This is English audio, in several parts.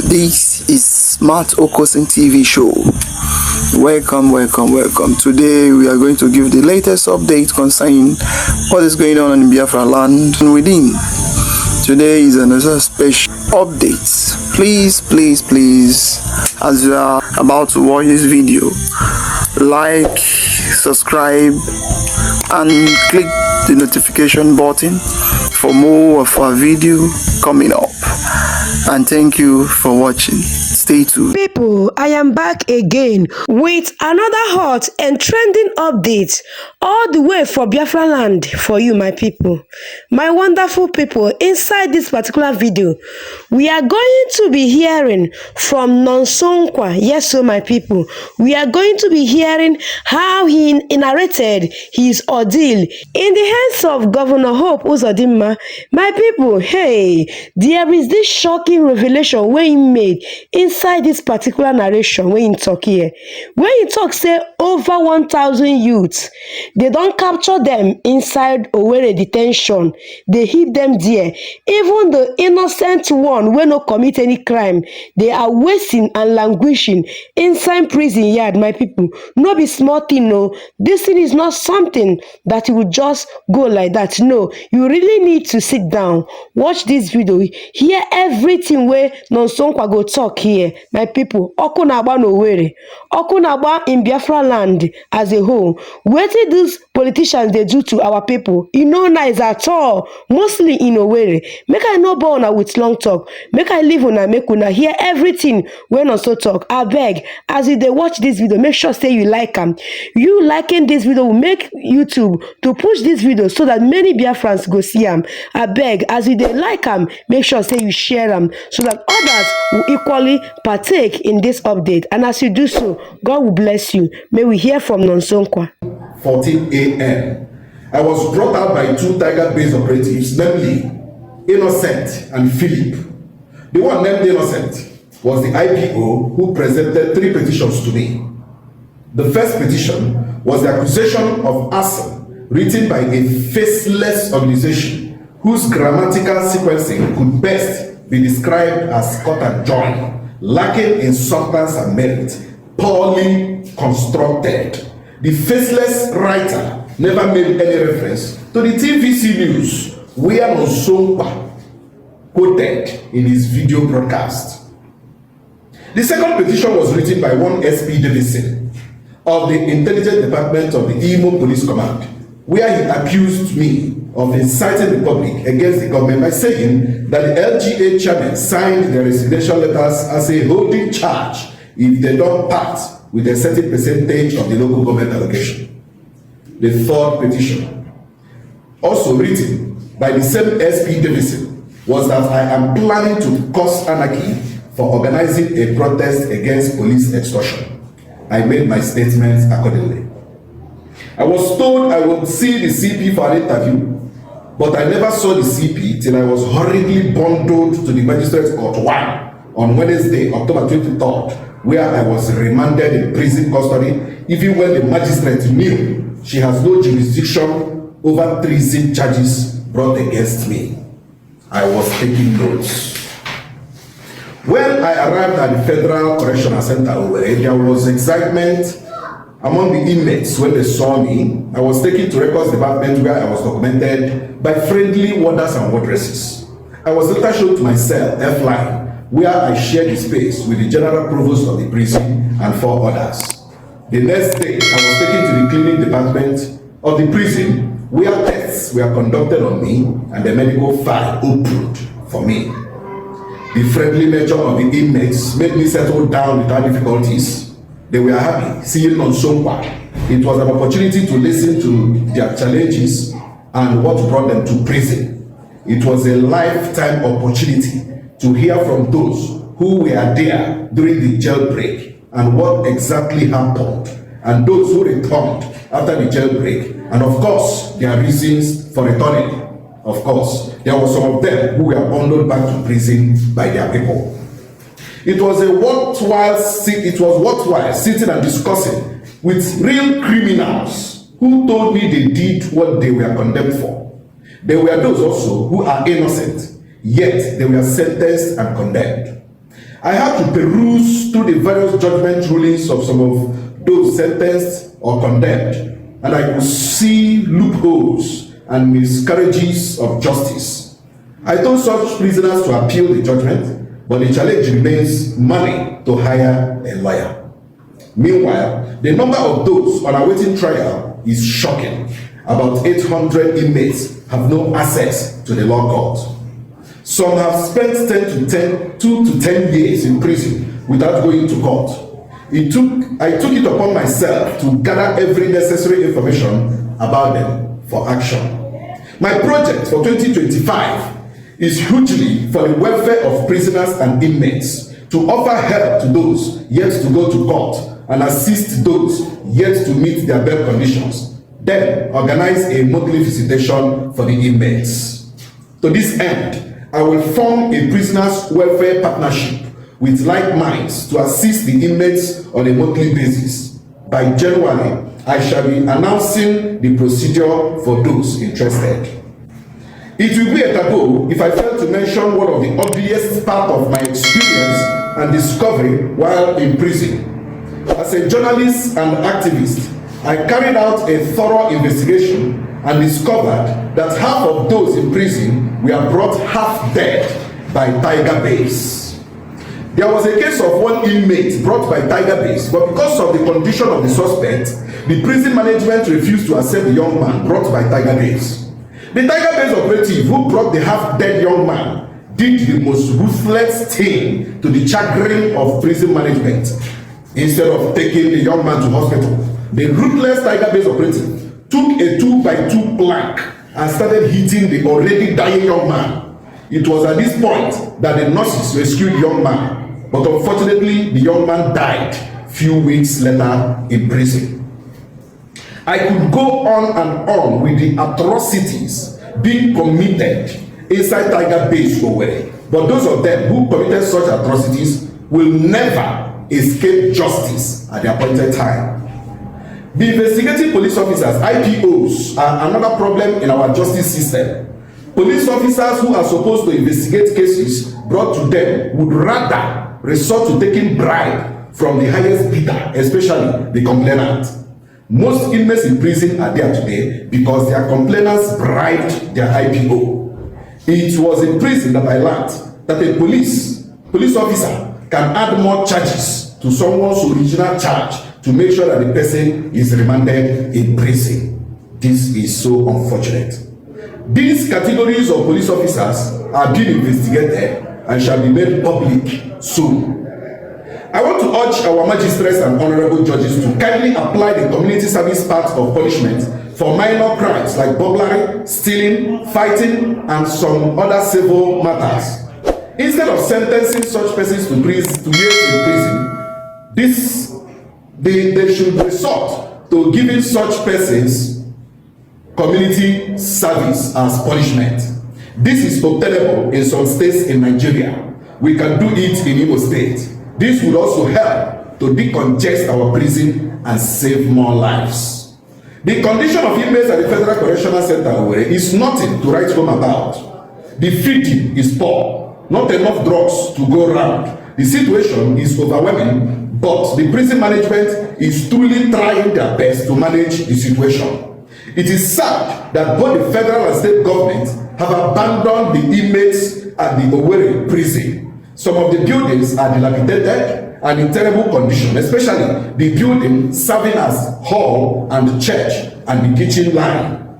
This is Smart Okosin TV show. Welcome. Today we are going to give the latest update concerning what is going on in Biafra land and within. Today is another special update. Please, as you are about to watch this video, like, subscribe, and click the notification button for more of our video coming up. And thank you for watching. Stay tuned. People, I am back again with another hot and trending update all the way for Biafra land for you, my people. My wonderful people, inside this particular video, we are going to be hearing from Nonsonkwa. Yes, so my people, we are going to be hearing how he narrated his ordeal in the hands of Governor Hope Uzodimma. My people, hey, there is this shocking revelation where he made inside this particular narration when he talk here. When he talk say over 1,000 youths, they don't capture them inside Owerri detention. They hit them there. Even the innocent one when no commit any crime, they are wasting and languishing inside prison yard, my people. No be small thing, no. This thing is not something that you would just go like that. No, you really need to sit down, watch this video, hear everything where Nonsonkwa go talk here, my people. Oku na-agba n'Owerri, oku na-agba in Biafra land as a whole. What did these politicians they do to our people? You know, nice at all. Mostly in Owerri. Make I no born with long talk. Make I live una make una hear everything when Nonso talk. I beg, as you they watch this video, make sure say you like them. You liking this video will make YouTube to push this video so that many Biafrans go see them. I beg, as you they like them, make sure say you share them so that others will equally partake in this update. And as you do so, God will bless you. May we hear from Nonsonkwa. 14 a.m. I was brought out by two Tiger-based operatives, namely Innocent and Philip. The one named Innocent was the IPO who presented 3 petitions to me. The first petition was the accusation of arson written by a faceless organization whose grammatical sequencing could best be described as cut and join, lacking in substance and merit, poorly constructed. The faceless writer never made any reference to the TVC news where Nonsonkwa quoted in his video broadcast. The second petition was written by one SP Davidson of the Intelligence Department of the Imo Police Command, where he accused me of inciting the public against the government by saying that the LGA chairman signed their resignation letters as a holding charge if they don't part with a certain percentage of the local government allocation. The third petition, also written by the same SP Davidson, was that I am planning to cause anarchy for organizing a protest against police extortion. I made my statements accordingly. I was told I would see the CP for an interview, but I never saw the CP till I was hurriedly bundled to the Magistrates Court 1 on Wednesday, October 23rd, where I was remanded in prison custody, even when the magistrate knew she has no jurisdiction over treason charges brought against me. I was taking notes. When I arrived at the Federal Correctional Center, there was excitement among the inmates when they saw me. I was taken to records department where I was documented by friendly warders and wardresses. I was later shown to my cell, F-line, where I shared the space with the general provost of the prison and 4 others. The next day, I was taken to the cleaning department of the prison where tests were conducted on me and the medical file opened for me. The friendly nature of the inmates made me settle down without difficulties. They were happy seeing Nonsonkwa. It was an opportunity to listen to their challenges and what brought them to prison. It was a lifetime opportunity to hear from those who were there during the jailbreak and what exactly happened, and those who returned after the jailbreak, and of course, their reasons for returning. Of course, there were some of them who were bundled back to prison by their people. It was worthwhile sitting and discussing with real criminals who told me they did what they were condemned for. There were those also who are innocent, yet they were sentenced and condemned. I had to peruse through the various judgment rulings of some of those sentenced or condemned, and I could see loopholes and miscarriages of justice. I told such prisoners to appeal the judgment, but the challenge remains money to hire a lawyer. Meanwhile, the number of those on awaiting trial is shocking. About 800 inmates have no access to the law court. Some have spent 2 to 10 years in prison without going to court. I took it upon myself to gather every necessary information about them for action. My project for 2025 is hugely for the welfare of prisoners and inmates, to offer help to those yet to go to court and assist those yet to meet their bail conditions. Then organize a monthly visitation for the inmates. To this end, I will form a prisoners' welfare partnership with like minds to assist the inmates on a monthly basis. By January, I shall be announcing the procedure for those interested. It will be a taboo if I fail to mention one of the obvious part of my experience and discovery while in prison. As a journalist and activist, I carried out a thorough investigation and discovered that half of those in prison were brought half dead by tiger base. There was a case of one inmate brought by tiger base, but because of the condition of the suspect, the prison management refused to accept the young man brought by tiger base. The tiger base operative who brought the half-dead young man did the most ruthless thing to the chagrin of prison management. Instead of taking the young man to hospital, the ruthless tiger base operative took a 2x2 plank and started hitting the already dying young man. It was at this point that the nurses rescued the young man, but unfortunately the young man died few weeks later in prison. I could go on and on with the atrocities being committed inside tiger base Owerri, but those of them who committed such atrocities will never escape justice at the appointed time. The investigating police officers, IPOs, are another problem in our justice system. Police officers who are supposed to investigate cases brought to them would rather resort to taking bribe from the highest bidder, especially the complainant. Most inmates in prison are there today because their complainants bribed their IPO. It was in prison that I learned that a police officer can add more charges to someone's original charge to make sure that the person is remanded in prison. This is so unfortunate. These categories of police officers are being investigated and shall be made public soon. I want to urge our magistrates and honorable judges to kindly apply the community service part of punishment for minor crimes like burglary, stealing, fighting, and some other civil matters. Instead of sentencing such persons to years in prison, they should resort to giving such persons community service as punishment. This is obtainable in some states in Nigeria. We can do it in Imo State. This would also help to decongest our prison and save more lives. The condition of inmates at the Federal Correctional Center is nothing to write home about. The feeding is poor, not enough drugs to go around. The situation is overwhelming, but the prison management is truly trying their best to manage the situation. It is sad that both the federal and state governments have abandoned the inmates at the Owerri prison. Some of the buildings are dilapidated and in terrible condition, especially the building serving as hall and the church and the kitchen line.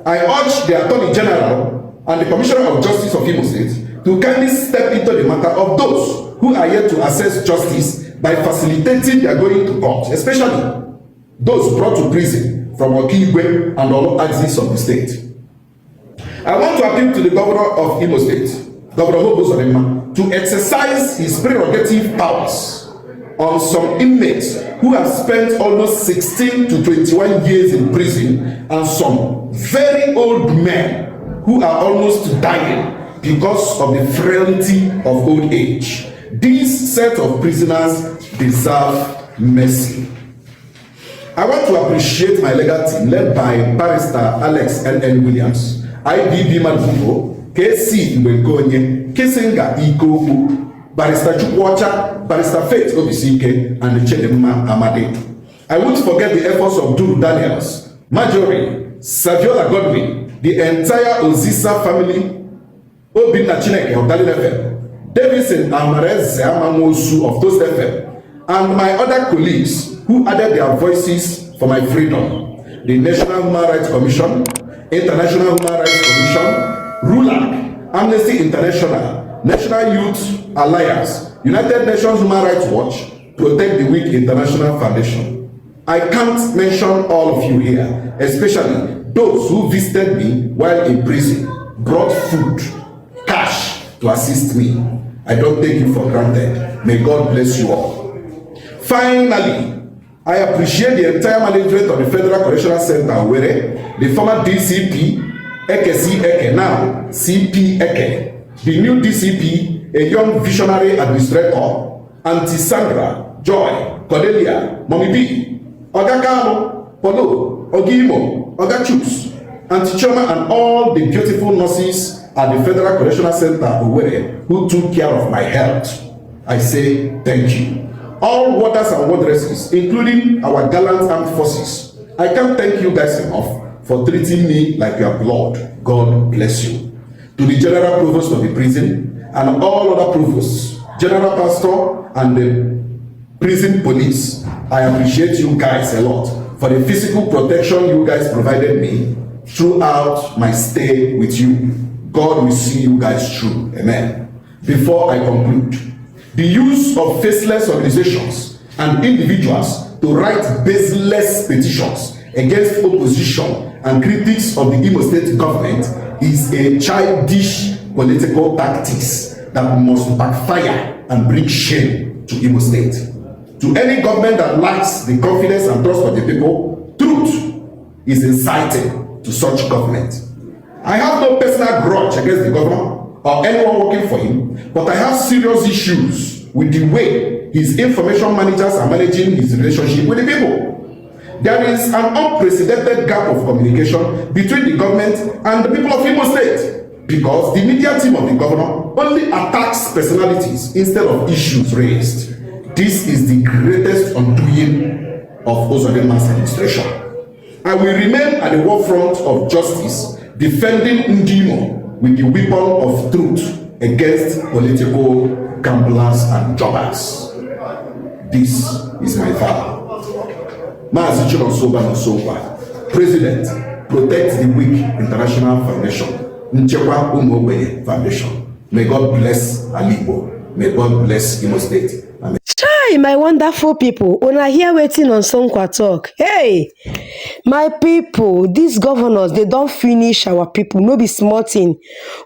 I urge the Attorney General and the Commissioner of Justice of Imo State to kindly step into the matter of those who are yet to access justice by facilitating their going to court, especially those brought to prison from Okigwe and all axes of the state. I want to appeal to the Governor of Imo State, Governor Uzodimma, to exercise his prerogative powers on some inmates who have spent almost 16 to 21 years in prison and some very old men who are almost dying because of the frailty of old age. These set of prisoners deserve mercy. I want to appreciate my legal team led by Barrister Alex N.N. Williams, IBB Madubo, KC Mbengonye, Kesenga Ikoku, Barrister Chukwuocha, Barrister Faith Obisike, and Chidinma Amadi. I won't forget the efforts of Duru Daniels, Marjorie, Saviola Godwin, the entire Ozisa family, Obinna Chineke of Dalil FM, Davidson Amarez Amamosu of Toast FM, and my other colleagues who added their voices for my freedom. The National Human Rights Commission, International Human Rights Commission, RULAC, Amnesty International, National Youth Alliance, United Nations Human Rights Watch, Protect the Weak International Foundation. I can't mention all of you here, especially those who visited me while in prison, brought food, cash to assist me. I don't take you for granted. May God bless you all. Finally, I appreciate the entire management of the Federal Correctional Center, where the former DCP, Eke C. Eke, now CP Eke, the new DCP, a young visionary administrator, Auntie Sandra, Joy, Cordelia, Mommy B, Oga Galo, Polo, Ogimo, Oga Chus, Auntie Choma, and all the beautiful nurses at the Federal Correctional Center, Owerri, who took care of my health. I say thank you. All warders and wardresses, including our gallant armed forces, I can't thank you guys enough for treating me like your blood. God bless you. To the General Provost of the prison and all other provosts, General Pastor, and the prison police, I appreciate you guys a lot for the physical protection you guys provided me throughout my stay with you. God will see you guys through. Amen. Before I conclude, the use of faceless organizations and individuals to write baseless petitions against opposition and critics of the Imo State government is a childish political tactics that must backfire and bring shame to Imo State. To any government that lacks the confidence and trust of the people, truth is inciting to such government. I have no personal grudge against the governor or anyone working for him, but I have serious issues with the way his information managers are managing his relationship with the people. There is an unprecedented gap of communication between the government and the people of Imo State, because the media team of the governor only attacks personalities instead of issues raised. This is the greatest undoing of Uzodimma's administration. I will remain at the forefront of justice, defending Uzodimma with the weapon of truth against political gamblers and jobbers. This is my vow. Maazị Chironsoba Nosokwa, President, Protect the Weak International Foundation, Nchekwa Ụmụ Ogbenye Foundation. May God bless Igbo. May God bless Imo State. Amen. Chai, my wonderful people, una here waiting on Sonkwa talk. Hey, my people, these governors, they don't finish our people, no be small thing.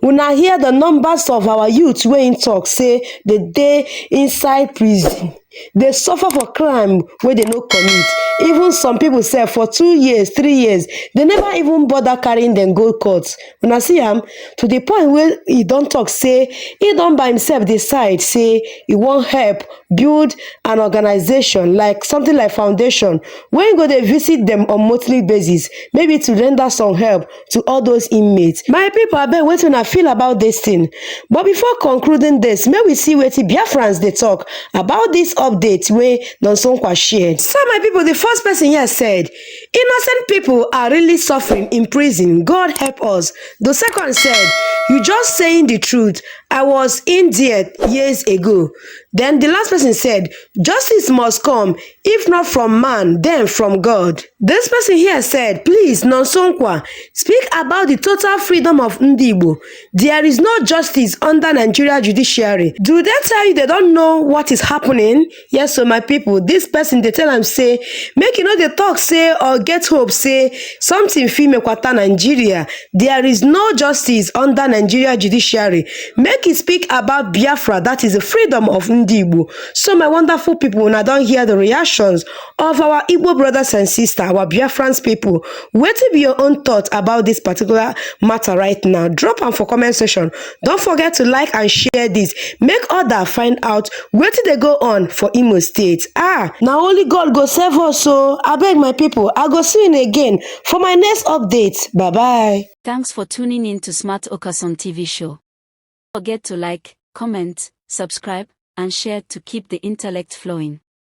Una hear the numbers of our youth wey in talk say the day inside prison. They suffer for crime where they no commit. Even some people say for 2 years, 3 years, they never even bother carrying them go courts. When I see him, to the point where he don't talk, say he don't by himself decide, say he won't help build an organization like something like foundation. When go they visit them on monthly basis, maybe to render some help to all those inmates. My people, I bet waiting I feel about this thing. But before concluding this, may we see what the Biafrans they talk about this update where Nonsonkwa shared. So my people, the first person here said, innocent people are really suffering in prison. God help us. The second said, you just saying the truth. I was in there years ago. Then the last person said, justice must come, if not from man, then from God. This person here said, please, Nonsonkwa, speak about the total freedom of Igbo. There is no justice under Nigeria judiciary. Do they tell you they don't know what is happening? Yes, so my people, this person, they tell them, say, make you know the talk, say, or get hope, say, something female kwata Nigeria. There is no justice under Nigeria judiciary. Make it speak about Biafra, that is the freedom of Igbo. So my wonderful people, when I don't hear the reactions of our Igbo brothers and sisters, our Biafrans people, what to be your own thought about this particular matter right now? Drop them for comment section. Don't forget to like and share this. Make others find out where did they go on for Imo State. Now only God go save us. So I beg my people, I go see you again for my next update. Bye bye. Thanks for tuning in to Smart Okason TV show. Don't forget to like, comment, subscribe, and shared to keep the intellect flowing.